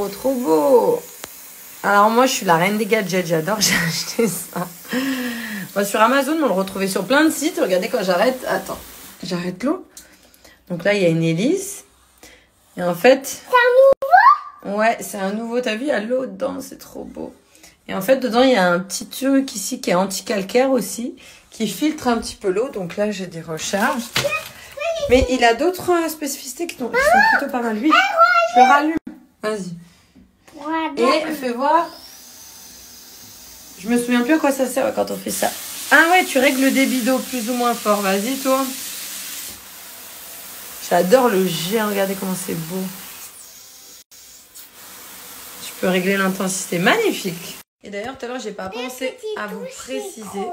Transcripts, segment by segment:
trop beau. Alors moi, je suis la reine des gadgets. J'adore, j'ai acheté ça. Bon, sur Amazon, on le retrouvait sur plein de sites. Regardez quand j'arrête. Attends, j'arrête l'eau. Donc là, il y a une hélice. Et en fait... C'est un nouveau? Ouais, c'est un nouveau. T'as vu, il y a l'eau dedans. C'est trop beau. Et en fait, dedans, il y a un petit truc ici qui est anti-calcaire aussi, qui filtre un petit peu l'eau. Donc là, j'ai des recharges. Mais il a d'autres spécificités qui sont plutôt pas mal. Lui, je le rallume. Vas-y. Et fais voir. Je me souviens plus à quoi ça sert quand on fait ça. Ah ouais, tu règles le débit d'eau plus ou moins fort. Vas-y, tourne. J'adore le jet. Regardez comment c'est beau. Tu peux régler l'intensité. Magnifique. Et d'ailleurs, tout à l'heure, j'ai pas pensé à vous préciser.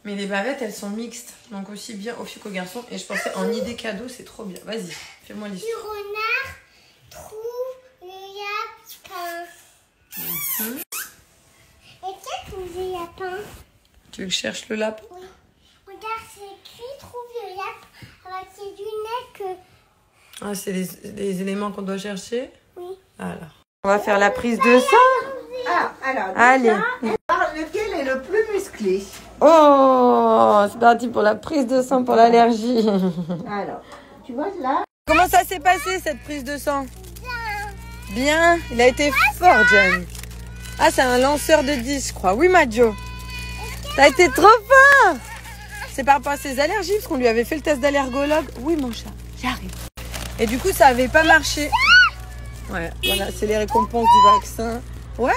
Mais les bavettes, elles sont mixtes. Donc aussi bien aux filles qu'aux garçons. Et je pensais en idée cadeau, c'est trop bien. Vas-y, fais-moi l'histoire. Le renard trouve le lapin. Et qu'est-ce que le lapin? Tu veux que je cherche le lapin? Oui. Regarde, c'est écrit trouve le lapin avec ses lunettes que... Ah, c'est les éléments qu'on doit chercher? Oui. Alors. On va faire la prise de sang. Ah, alors, Allez. lequel est le plus musclé? Oh, c'est parti pour la prise de sang pour l'allergie. Alors, tu vois là? Comment ça s'est passé cette prise de sang? Bien. Il a été fort, Jen. Ah, c'est un lanceur de 10, je crois. Oui, Majo. Ça a été trop fort. C'est par rapport à ses allergies, parce qu'on lui avait fait le test d'allergologue. Oui, mon chat, j'arrive. Et du coup, ça avait pas marché. Ouais, voilà, c'est les récompenses du vaccin. Ouais.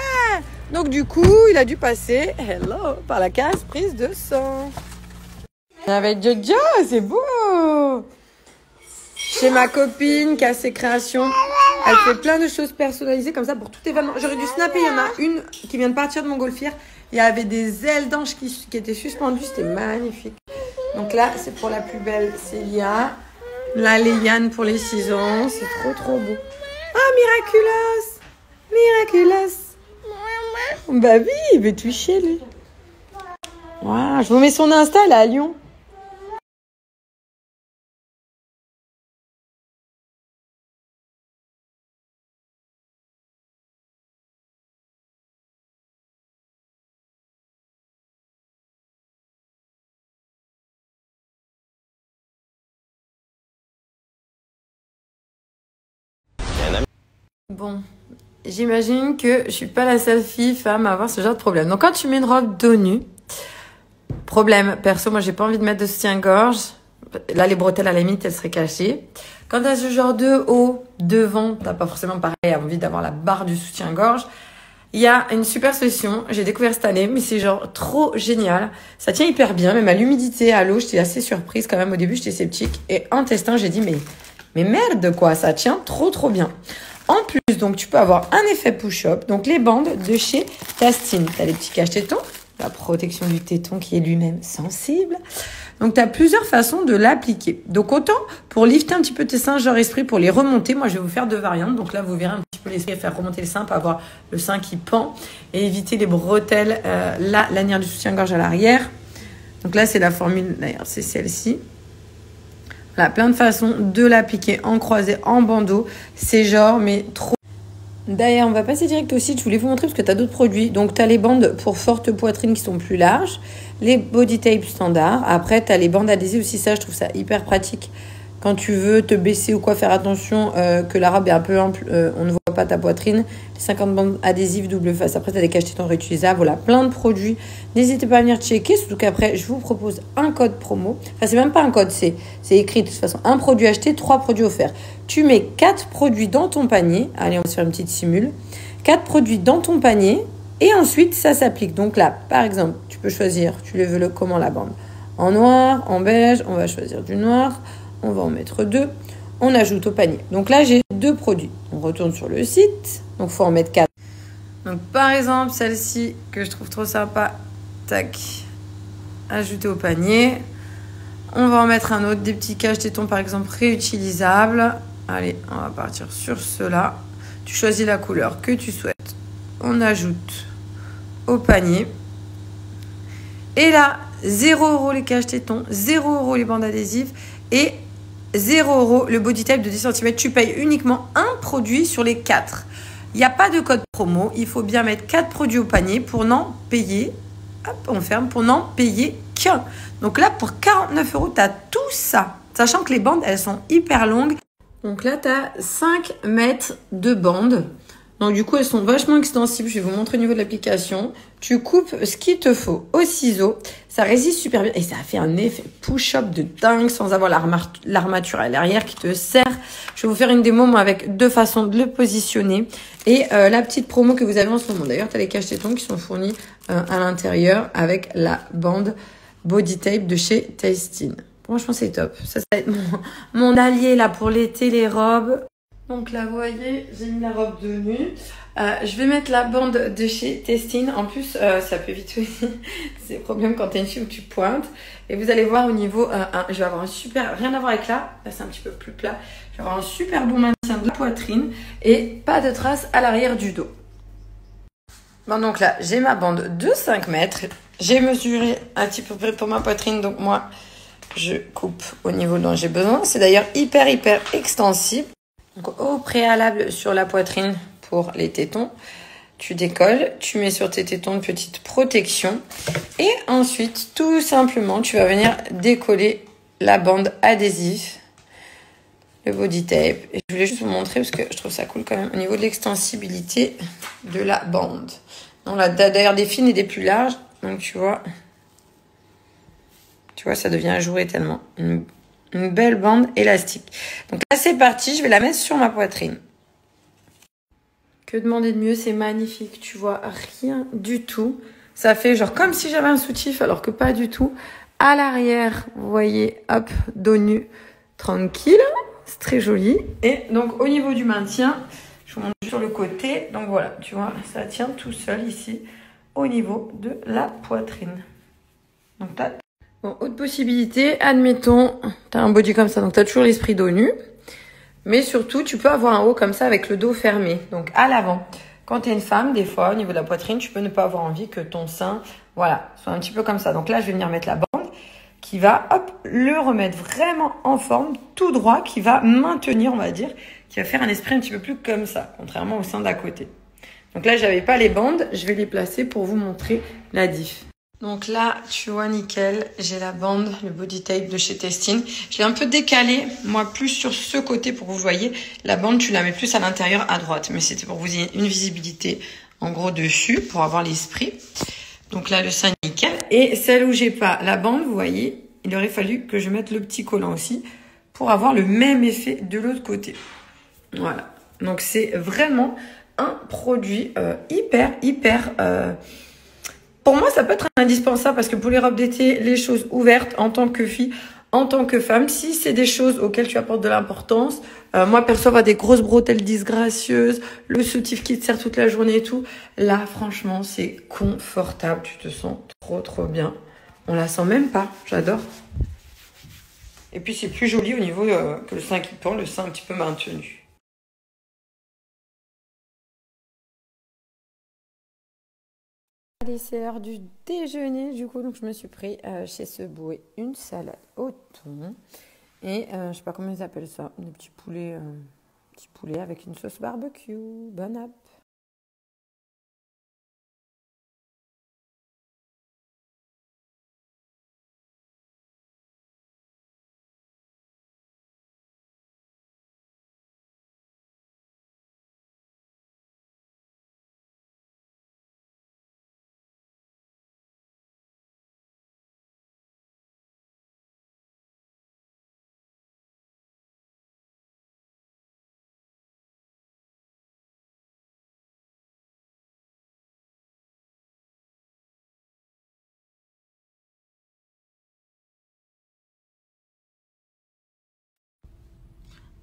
Donc, du coup, il a dû passer, hello, par la case prise de sang. Avec Jojo, c'est beau. Chez ma copine qui a ses créations, elle fait plein de choses personnalisées comme ça pour tout événement. J'aurais dû snapper, il y en a une qui vient de partir de Montgolfière. Il y avait des ailes d'ange qui étaient suspendues, c'était magnifique. Donc là, c'est pour la plus belle, Célia. Là, Léane pour les 6 ans, c'est trop beau. Ah, miraculous. Bah oui, il veut toucher lui. Wow, je vous mets son Insta là à Lyon. Bon, j'imagine que je suis pas la seule femme à avoir ce genre de problème. Donc quand tu mets une robe dos nu, problème perso, moi j'ai pas envie de mettre de soutien-gorge. Là les bretelles à la limite elles seraient cachées. Quand t'as ce genre de haut devant, t'as pas forcément pareil envie d'avoir la barre du soutien-gorge. Il y a une super solution, j'ai découvert cette année, mais c'est genre trop génial. Ça tient hyper bien, même à l'humidité, à l'eau, j'étais assez surprise quand même. Au début j'étais sceptique et en testant j'ai dit mais merde quoi, ça tient trop bien. En plus, donc, tu peux avoir un effet push-up. Donc, les bandes de chez Tastine. Tu as les petits cache-tétons, la protection du téton qui est lui-même sensible. Donc, tu as plusieurs façons de l'appliquer. Donc, autant pour lifter un petit peu tes seins, genre esprit, pour les remonter. Moi, je vais vous faire 2 variantes. Donc là, vous verrez un petit peu l'esprit, faire remonter le sein pour avoir le sein qui pend et éviter les bretelles, la lanière du soutien-gorge à l'arrière. Donc là, c'est la formule, d'ailleurs, c'est celle-ci. Voilà, plein de façons de l'appliquer en croisé, en bandeau. C'est genre, mais trop. D'ailleurs, on va passer direct au site. Je voulais vous montrer parce que tu as d'autres produits. Donc, tu as les bandes pour forte poitrine qui sont plus larges. Les body tape standards. Après, tu as les bandes adhésives aussi. Ça, je trouve ça hyper pratique. Quand tu veux te baisser ou quoi, faire attention que la robe est un peu ample, on ne voit pas ta poitrine. Les 50 bandes adhésives double face. Après, tu as des cache-tétons réutilisables. Voilà, plein de produits. N'hésitez pas à venir checker. Surtout qu'après, je vous propose un code promo. Enfin, c'est même pas un code, c'est écrit de toute façon. Un produit acheté, 3 produits offerts. Tu mets 4 produits dans ton panier. Allez, on va se faire une petite simule. 4 produits dans ton panier. Et ensuite, ça s'applique. Donc là, par exemple, tu peux choisir, tu le veux comment la bande? En noir, en beige. On va choisir du noir. On va en mettre 2. On ajoute au panier. Donc là, j'ai 2 produits. On retourne sur le site. Donc, il faut en mettre 4. Donc, par exemple, celle-ci que je trouve trop sympa. Tac. Ajouter au panier. On va en mettre un autre. Des petits cache-tétons, par exemple, réutilisables. Allez, on va partir sur ceux-là. Tu choisis la couleur que tu souhaites. On ajoute au panier. Et là, 0 € les cache-tétons, 0 € les bandes adhésives. Et 0 € le body tape de 10 cm. Tu payes uniquement un produit sur les 4. Il n'y a pas de code promo. Il faut bien mettre 4 produits au panier pour n'en payer. Hop, on ferme. Pour n'en payer qu'un. Donc là, pour 49 €, tu as tout ça. Sachant que les bandes, elles sont hyper longues. Donc là, tu as 5 mètres de bandes. Donc du coup, elles sont vachement extensibles. Je vais vous montrer au niveau de l'application. Tu coupes ce qu'il te faut au ciseau. Ça résiste super bien. Et ça fait un effet push-up de dingue sans avoir l'armature à l'arrière qui te serre. Je vais vous faire une démo moi, avec 2 façons de le positionner. Et la petite promo que vous avez en ce moment. D'ailleurs, tu as les cache-tétons qui sont fournis à l'intérieur avec la bande body tape de chez Tastin. Franchement, c'est top. Ça va être mon allié là pour l'été, les robes. Donc là, vous voyez, j'ai mis la robe de nuit. Je vais mettre la bande de chez Tastin. En plus, ça peut éviter aussi ces problèmes quand tu es une fille où tu pointes. Et vous allez voir au niveau, je vais avoir un super, rien à voir avec là c'est un petit peu plus plat. Je vais avoir un super bon maintien de la poitrine et pas de traces à l'arrière du dos. Bon, donc là, j'ai ma bande de 5 mètres. J'ai mesuré un petit peu près pour ma poitrine. Donc moi, je coupe au niveau dont j'ai besoin. C'est d'ailleurs hyper extensible. Donc au préalable sur la poitrine pour les tétons, tu décolles, tu mets sur tes tétons une petite protection et ensuite tout simplement tu vas venir décoller la bande adhésive, le body tape. Et je voulais juste vous montrer parce que je trouve ça cool quand même au niveau de l'extensibilité de la bande. Donc là d'ailleurs des fines et des plus larges, donc tu vois ça devient jouer tellement. Une belle bande élastique. Donc là, c'est parti. Je vais la mettre sur ma poitrine. Que demander de mieux? C'est magnifique. Tu vois, rien du tout. Ça fait genre comme si j'avais un soutif, alors que pas du tout. À l'arrière, vous voyez, hop, dos nu, tranquille. C'est très joli. Et donc, au niveau du maintien, je vous montre sur le côté. Donc voilà, tu vois, ça tient tout seul ici, au niveau de la poitrine. Donc là, bon, autre possibilité, admettons, tu as un body comme ça, donc tu as toujours l'esprit dos nu. Mais surtout, tu peux avoir un haut comme ça avec le dos fermé, donc à l'avant. Quand tu es une femme, des fois, au niveau de la poitrine, tu peux ne pas avoir envie que ton sein, voilà, soit un petit peu comme ça. Donc là, je vais venir mettre la bande qui va, hop, le remettre vraiment en forme, tout droit, qui va maintenir, on va dire, qui va faire un esprit un petit peu plus comme ça, contrairement au sein d'à côté. Donc là, j'avais pas les bandes, je vais les placer pour vous montrer la diff. Donc là, tu vois, nickel, j'ai la bande, le body tape de chez Tastin. Je l'ai un peu décalé, moi, plus sur ce côté pour que vous voyez. La bande, tu la mets plus à l'intérieur, à droite. Mais c'était pour vous ayez une visibilité, en gros, dessus, pour avoir l'esprit. Donc là, le sein, nickel. Et celle où j'ai pas la bande, vous voyez, il aurait fallu que je mette le petit collant aussi pour avoir le même effet de l'autre côté. Voilà. Donc, c'est vraiment un produit hyper... Pour moi, ça peut être indispensable parce que pour les robes d'été, les choses ouvertes en tant que fille, en tant que femme, si c'est des choses auxquelles tu apportes de l'importance, moi, perso, avoir des grosses bretelles disgracieuses, le soutif qui te sert toute la journée et tout, là, franchement, c'est confortable. Tu te sens trop bien. On la sent même pas. J'adore. Et puis, c'est plus joli au niveau que le sein qui pend, le sein un petit peu maintenu. Allez, c'est l'heure du déjeuner, du coup, donc je me suis pris chez Subway une salade au thon et je sais pas comment ils appellent ça, des petits poulets, petit poulet avec une sauce barbecue. Bon app.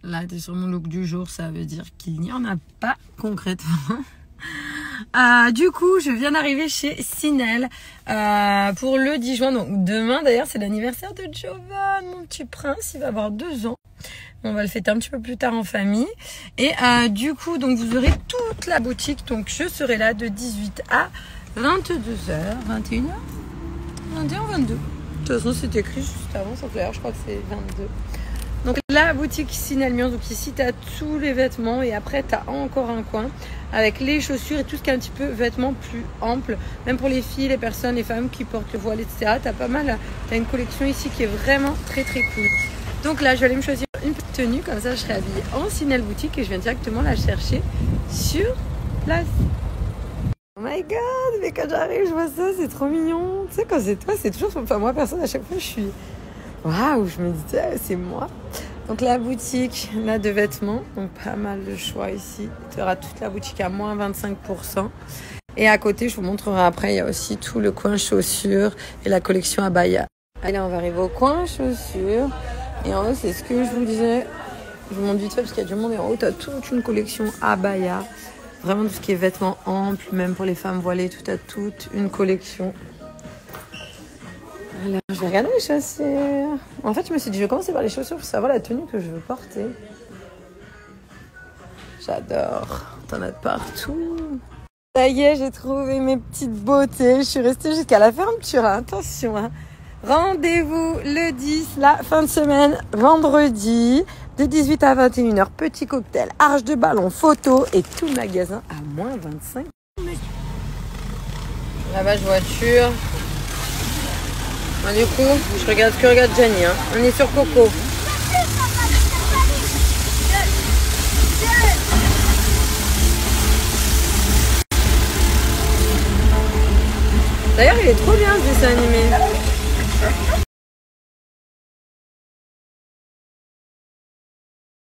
Là, t'es sur mon look du jour, ça veut dire qu'il n'y en a pas concrètement. Du coup, je viens d'arriver chez Sinel pour le 10 juin. Donc demain, d'ailleurs, c'est l'anniversaire de Jovan, mon petit prince. Il va avoir 2 ans. On va le fêter un petit peu plus tard en famille. Et du coup, donc vous aurez toute la boutique. Donc je serai là de 18 à 22h, 21h, 21, 22. De toute façon, c'est écrit juste avant, sauf d'ailleurs, je crois que c'est 22. Donc la boutique Sinalmiance, donc ici tu as tous les vêtements et après tu as encore un coin avec les chaussures et tout ce qui est un petit peu vêtements plus ample, même pour les filles, les personnes, les femmes qui portent le voile, etc. Tu as pas mal, tu as une collection ici qui est vraiment très très cool. Donc là je vais aller me choisir une petite tenue, comme ça je serai habillée en Sinal boutique et je viens directement la chercher sur place. Oh my god, mais quand j'arrive je vois ça, c'est trop mignon. Tu sais quand c'est toi, c'est toujours, enfin moi personne à chaque fois je suis... Waouh, je me dis, c'est moi. Donc la boutique, là de vêtements, donc pas mal de choix ici. Tu auras toute la boutique à moins 25%. Et à côté, je vous montrerai après, il y a aussi tout le coin chaussures et la collection abaya. Et là, on va arriver au coin chaussures. Et en haut, c'est ce que je vous disais. Je vous montre vite fait parce qu'il y a du monde. Et en haut, tu as toute une collection abaya. Vraiment tout ce qui est vêtements amples, même pour les femmes voilées, tout a toute une collection. Alors, je vais regarder les chaussures. En fait, je me suis dit, je vais commencer par les chaussures pour savoir la tenue que je veux porter. J'adore. T'en as de partout. Ça y est, j'ai trouvé mes petites beautés. Je suis restée jusqu'à la fermeture. Attention, hein. Rendez-vous le 10, la fin de semaine, vendredi, de 18 à 21h. Petit cocktail, arche de ballon, photo et tout le magasin à moins 25. Lavage voiture. Du coup, je regarde ce que regarde Jenny. Hein. On est sur Coco. D'ailleurs, il est trop bien ce dessin animé.